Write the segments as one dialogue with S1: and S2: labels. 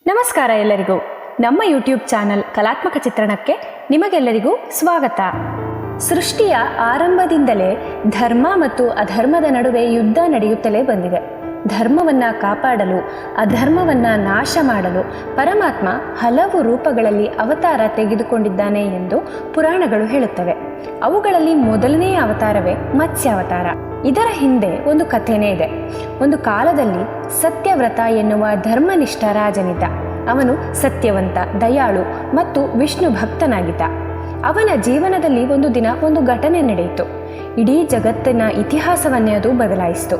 S1: ನಮಸ್ಕಾರ ಎಲ್ಲರಿಗೂ. ನಮ್ಮ ಯೂಟ್ಯೂಬ್ ಚಾನಲ್ ಕಲಾತ್ಮಕ ಚಿತ್ರಣಕ್ಕೆ ನಿಮಗೆಲ್ಲರಿಗೂ ಸ್ವಾಗತ. ಸೃಷ್ಟಿಯ ಆರಂಭದಿಂದಲೇ ಧರ್ಮ ಮತ್ತು ಅಧರ್ಮದ ನಡುವೆ ಯುದ್ಧ ನಡೆಯುತ್ತಲೇ ಬಂದಿದೆ. ಧರ್ಮವನ್ನು ಕಾಪಾಡಲು ಅಧರ್ಮವನ್ನು ನಾಶ ಮಾಡಲು ಪರಮಾತ್ಮ ಹಲವು ರೂಪಗಳಲ್ಲಿ ಅವತಾರ ತೆಗೆದುಕೊಂಡಿದ್ದಾನೆ ಎಂದು ಪುರಾಣಗಳು ಹೇಳುತ್ತವೆ. ಅವುಗಳಲ್ಲಿ ಮೊದಲನೆಯ ಅವತಾರವೇ ಮತ್ಸ್ಯಾವತಾರ. ಇದರ ಹಿಂದೆ ಒಂದು ಕಥೆನೇ ಇದೆ. ಒಂದು ಕಾಲದಲ್ಲಿ ಸತ್ಯವ್ರತ ಎನ್ನುವ ಧರ್ಮನಿಷ್ಠ ರಾಜನಿದ್ದ. ಅವನು ಸತ್ಯವಂತ, ದಯಾಳು ಮತ್ತು ವಿಷ್ಣು ಭಕ್ತನಾಗಿದ್ದ. ಅವನ ಜೀವನದಲ್ಲಿ ಒಂದು ದಿನ ಒಂದು ಘಟನೆ ನಡೆಯಿತು. ಇಡೀ ಜಗತ್ತಿನ ಇತಿಹಾಸವನ್ನೇ ಅದು ಬದಲಾಯಿಸಿತು.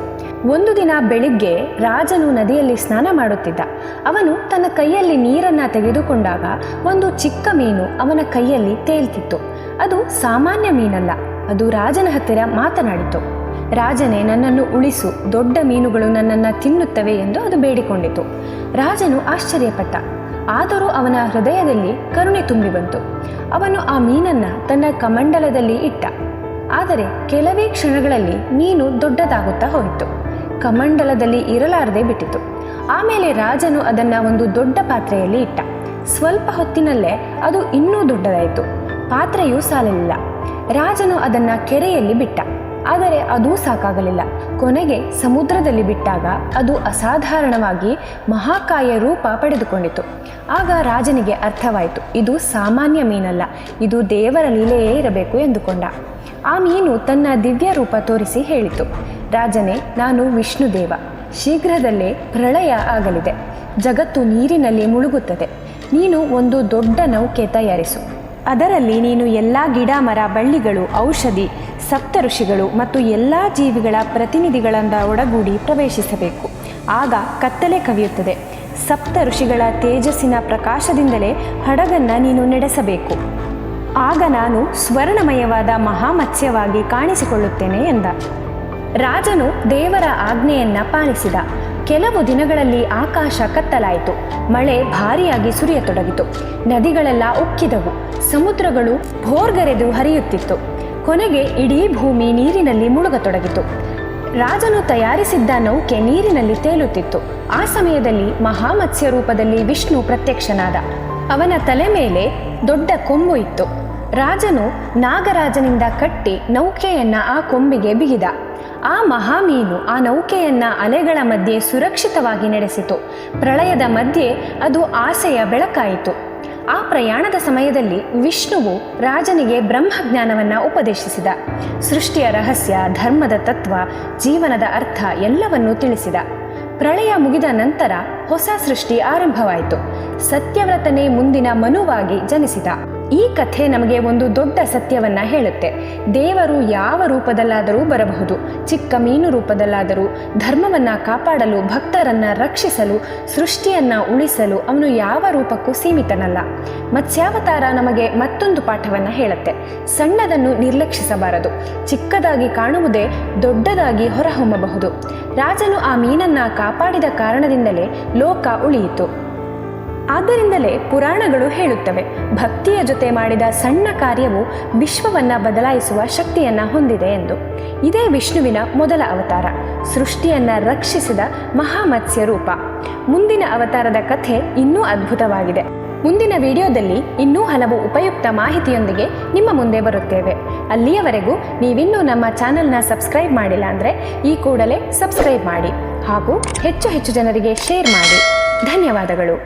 S1: ಒಂದು ದಿನ ಬೆಳಿಗ್ಗೆ ರಾಜನು ನದಿಯಲ್ಲಿ ಸ್ನಾನ ಮಾಡುತ್ತಿದ್ದ. ಅವನು ತನ್ನ ಕೈಯಲ್ಲಿ ನೀರನ್ನು ತೆಗೆದುಕೊಂಡಾಗ ಒಂದು ಚಿಕ್ಕ ಮೀನು ಅವನ ಕೈಯಲ್ಲಿ ತೇಲ್ತಿತ್ತು. ಅದು ಸಾಮಾನ್ಯ ಮೀನಲ್ಲ, ಅದು ರಾಜನ ಹತ್ತಿರ ಮಾತನಾಡಿತು. ರಾಜನೇ, ನನ್ನನ್ನು ಉಳಿಸು, ದೊಡ್ಡ ಮೀನುಗಳು ನನ್ನನ್ನು ತಿನ್ನುತ್ತವೆ ಎಂದು ಅದು ಬೇಡಿಕೊಂಡಿತು. ರಾಜನು ಆಶ್ಚರ್ಯಪಟ್ಟ. ಆದರೂ ಅವನ ಹೃದಯದಲ್ಲಿ ಕರುಣೆ ತುಂಬಿ ಬಂತು. ಅವನು ಆ ಮೀನನ್ನು ತನ್ನ ಕಮಂಡಲದಲ್ಲಿ ಇಟ್ಟ. ಆದರೆ ಕೆಲವೇ ಕ್ಷಣಗಳಲ್ಲಿ ಮೀನು ದೊಡ್ಡದಾಗುತ್ತಾ ಹೋಯಿತು. ಕಮಂಡಲದಲ್ಲಿ ಇರಲಾರದೆ ಬಿಟ್ಟಿತು. ಆಮೇಲೆ ರಾಜನು ಅದನ್ನು ಒಂದು ದೊಡ್ಡ ಪಾತ್ರೆಯಲ್ಲಿ ಇಟ್ಟ. ಸ್ವಲ್ಪ ಹೊತ್ತಿನಲ್ಲೇ ಅದು ಇನ್ನೂ ದೊಡ್ಡದಾಯಿತು. ಪಾತ್ರೆಯೂ ಸಾಲಲಿಲ್ಲ. ರಾಜನು ಅದನ್ನು ಕೆರೆಯಲ್ಲಿ ಬಿಟ್ಟ. ಆದರೆ ಅದೂ ಸಾಕಾಗಲಿಲ್ಲ. ಕೊನೆಗೆ ಸಮುದ್ರದಲ್ಲಿ ಬಿಟ್ಟಾಗ ಅದು ಅಸಾಧಾರಣವಾಗಿ ಮಹಾಕಾಯ ರೂಪ ಪಡೆದುಕೊಂಡಿತು. ಆಗ ರಾಜನಿಗೆ ಅರ್ಥವಾಯಿತು, ಇದು ಸಾಮಾನ್ಯ ಮೀನಲ್ಲ, ಇದು ದೇವರ ಲೀಲೆಯೇ ಇರಬೇಕು ಎಂದುಕೊಂಡ. ಆ ಮೀನು ತನ್ನ ದಿವ್ಯ ರೂಪ ತೋರಿಸಿ ಹೇಳಿತು, ರಾಜನೇ, ನಾನು ವಿಷ್ಣುದೇವ. ಶೀಘ್ರದಲ್ಲೇ ಪ್ರಳಯ ಆಗಲಿದೆ. ಜಗತ್ತು ನೀರಿನಲ್ಲಿ ಮುಳುಗುತ್ತದೆ. ನೀನು ಒಂದು ದೊಡ್ಡ ನೌಕೆ ತಯಾರಿಸು. ಅದರಲ್ಲಿ ನೀನು ಎಲ್ಲ ಗಿಡ, ಮರ, ಬಳ್ಳಿಗಳು, ಔಷಧಿ, ಸಪ್ತ ಋಷಿಗಳು ಮತ್ತು ಎಲ್ಲ ಜೀವಿಗಳ ಪ್ರತಿನಿಧಿಗಳಿಂದ ಒಡಗೂಡಿ ಪ್ರವೇಶಿಸಬೇಕು. ಆಗ ಕತ್ತಲೆ ಕವಿಯುತ್ತದೆ. ಸಪ್ತ ಋಷಿಗಳ ತೇಜಸ್ಸಿನ ಪ್ರಕಾಶದಿಂದಲೇ ಹಡಗನ್ನು ನೀನು ನಡೆಸಬೇಕು. ಆಗ ನಾನು ಸ್ವರ್ಣಮಯವಾದ ಮಹಾಮತ್ಸ್ಯವಾಗಿ ಕಾಣಿಸಿಕೊಳ್ಳುತ್ತೇನೆ ಎಂದ. ರಾಜನು ದೇವರ ಆಜ್ಞೆಯನ್ನು ಪಾಲಿಸಿದ. ಕೆಲವು ದಿನಗಳಲ್ಲಿ ಆಕಾಶ ಕತ್ತಲಾಯಿತು. ಮಳೆ ಭಾರಿಯಾಗಿ ಸುರಿಯತೊಡಗಿತು. ನದಿಗಳೆಲ್ಲ ಉಕ್ಕಿದವು. ಸಮುದ್ರಗಳು ಭೋರ್ಗರೆದು ಹರಿಯುತ್ತಿತ್ತು. ಕೊನೆಗೆ ಇಡೀ ಭೂಮಿ ನೀರಿನಲ್ಲಿ ಮುಳುಗತೊಡಗಿತು. ರಾಜನು ತಯಾರಿಸಿದ್ದ ನೌಕೆ ನೀರಿನಲ್ಲಿ ತೇಲುತ್ತಿತ್ತು. ಆ ಸಮಯದಲ್ಲಿ ಮಹಾಮತ್ಸ್ಯ ರೂಪದಲ್ಲಿ ವಿಷ್ಣು ಪ್ರತ್ಯಕ್ಷನಾದ. ಅವನ ತಲೆ ಮೇಲೆ ದೊಡ್ಡ ಕೊಂಬು ಇತ್ತು. ರಾಜನು ನಾಗರಾಜನಿಂದ ಕಟ್ಟಿ ನೌಕೆಯನ್ನು ಆ ಕೊಂಬಿಗೆ ಬಿಗಿದ. ಆ ಮಹಾಮೀನು ಆ ನೌಕೆಯನ್ನು ಅಲೆಗಳ ಮಧ್ಯೆ ಸುರಕ್ಷಿತವಾಗಿ ನಡೆಸಿತು. ಪ್ರಳಯದ ಮಧ್ಯೆ ಅದು ಆಸೆಯ ಬೆಳಕಾಯಿತು. ಆ ಪ್ರಯಾಣದ ಸಮಯದಲ್ಲಿ ವಿಷ್ಣುವು ರಾಜನಿಗೆ ಬ್ರಹ್ಮಜ್ಞಾನವನ್ನು ಉಪದೇಶಿಸಿದ. ಸೃಷ್ಟಿಯ ರಹಸ್ಯ, ಧರ್ಮದ ತತ್ವ, ಜೀವನದ ಅರ್ಥ ಎಲ್ಲವನ್ನೂ ತಿಳಿಸಿದ. ಪ್ರಳಯ ಮುಗಿದ ನಂತರ ಹೊಸ ಸೃಷ್ಟಿ ಆರಂಭವಾಯಿತು. ಸತ್ಯವ್ರತನೇ ಮುಂದಿನ ಮನುವಾಗಿ ಜನಿಸಿದ. ಈ ಕಥೆ ನಮಗೆ ಒಂದು ದೊಡ್ಡ ಸತ್ಯವನ್ನು ಹೇಳುತ್ತೆ. ದೇವರು ಯಾವ ರೂಪದಲ್ಲಾದರೂ ಬರಬಹುದು. ಚಿಕ್ಕ ಮೀನು ರೂಪದಲ್ಲಾದರೂ ಧರ್ಮವನ್ನು ಕಾಪಾಡಲು, ಭಕ್ತರನ್ನು ರಕ್ಷಿಸಲು, ಸೃಷ್ಟಿಯನ್ನು ಉಳಿಸಲು ಅವನು ಯಾವ ರೂಪಕ್ಕೂ ಸೀಮಿತನಲ್ಲ. ಮತ್ಸ್ಯಾವತಾರ ನಮಗೆ ಮತ್ತೊಂದು ಪಾಠವನ್ನು ಹೇಳುತ್ತೆ. ಸಣ್ಣದನ್ನು ನಿರ್ಲಕ್ಷಿಸಬಾರದು. ಚಿಕ್ಕದಾಗಿ ಕಾಣುವುದೇ ದೊಡ್ಡದಾಗಿ ಹೊರಹೊಮ್ಮಬಹುದು. ರಾಜನು ಆ ಮೀನನ್ನು ಕಾಪಾಡಿದ ಕಾರಣದಿಂದಲೇ ಲೋಕ ಉಳಿಯಿತು. ಆದ್ದರಿಂದಲೇ ಪುರಾಣಗಳು ಹೇಳುತ್ತವೆ, ಭಕ್ತಿಯ ಜೊತೆ ಮಾಡಿದ ಸಣ್ಣ ಕಾರ್ಯವು ವಿಶ್ವವನ್ನು ಬದಲಾಯಿಸುವ ಶಕ್ತಿಯನ್ನು ಹೊಂದಿದೆ ಎಂದು. ಇದೇ ವಿಷ್ಣುವಿನ ಮೊದಲ ಅವತಾರ, ಸೃಷ್ಟಿಯನ್ನು ರಕ್ಷಿಸಿದ ಮಹಾಮತ್ಸ್ಯ ರೂಪ. ಮುಂದಿನ ಅವತಾರದ ಕಥೆ ಇನ್ನೂ ಅದ್ಭುತವಾಗಿದೆ. ಮುಂದಿನ ವಿಡಿಯೋದಲ್ಲಿ ಇನ್ನೂ ಹಲವು ಉಪಯುಕ್ತ ಮಾಹಿತಿಯೊಂದಿಗೆ ನಿಮ್ಮ ಮುಂದೆ ಬರುತ್ತೇವೆ. ಅಲ್ಲಿಯವರೆಗೂ ನೀವಿನ್ನೂ ನಮ್ಮ ಚಾನಲ್ನ ಸಬ್ಸ್ಕ್ರೈಬ್ ಮಾಡಿಲ್ಲ ಅಂದರೆ ಈ ಕೂಡಲೇ ಸಬ್ಸ್ಕ್ರೈಬ್ ಮಾಡಿ ಹಾಗೂ ಹೆಚ್ಚು ಹೆಚ್ಚು ಜನರಿಗೆ ಶೇರ್ ಮಾಡಿ. ಧನ್ಯವಾದಗಳು.